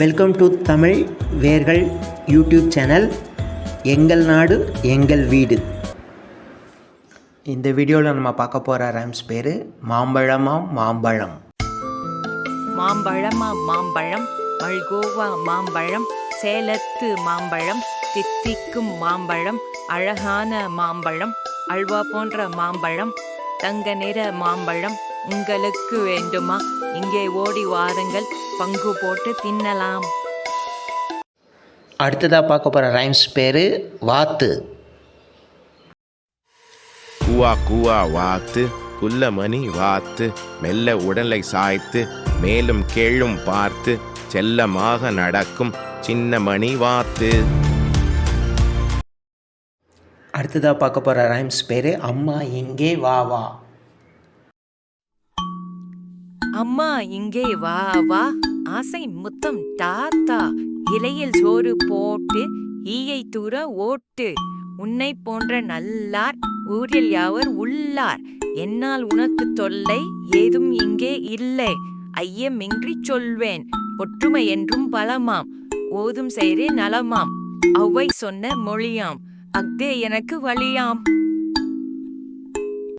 Welcome to Tamil வேர்கள் YouTube channel. எங்கள் நாடு எங்கள் வீடு. இந்த வீடியோவில் நம்ம பார்க்க போகிற ரைம்ஸ் பேர் மாம்பழமாம் மாம்பழம். மாம்பழமா மாம்பழம், மல்கோவா மாம்பழம், சேலத்து மாம்பழம், தித்திக்கும் மாம்பழம், அழகான மாம்பழம், அல்வா போன்ற மாம்பழம், தங்க நிற மாம்பழம் உங்களுக்கு வேண்டுமா? இங்கே ஓடி வாருங்கள், பங்கு போட்டு தின்னலாம். அடுத்ததாக பார்க்க போகிற ரைம்ஸ் பேர் வாத்து. கூவா கூவா வாத்து, குள்ளமணி வாத்து, மெல்ல உடலை சாய்த்து மேலும் கீழும் பார்த்து செல்லமாக நடக்கும் சின்ன மணி வாத்து. அடுத்ததாக பார்க்க போகிற ரைம்ஸ் பேர் அம்மா எங்கே வா வா. அம்மா இங்கே வா வா, ஆசை முத்தம் தாத்தா, இலையில் சோறு போட்டு ஈயை தூர ஓட்டு, உன்னை போன்ற நல்லார் ஊரில் யாவர் உள்ளார், என்னால் உனக்கு தொல்லை ஏதும் இங்கே இல்லை, ஐயமின்றி சொல்வேன் ஒற்றுமை என்றும் பலமாம், ஓதும் செய்தே நலமாம், ஒளவை சொன்ன மொழியாம், அஃதே எனக்கு வழியாம்.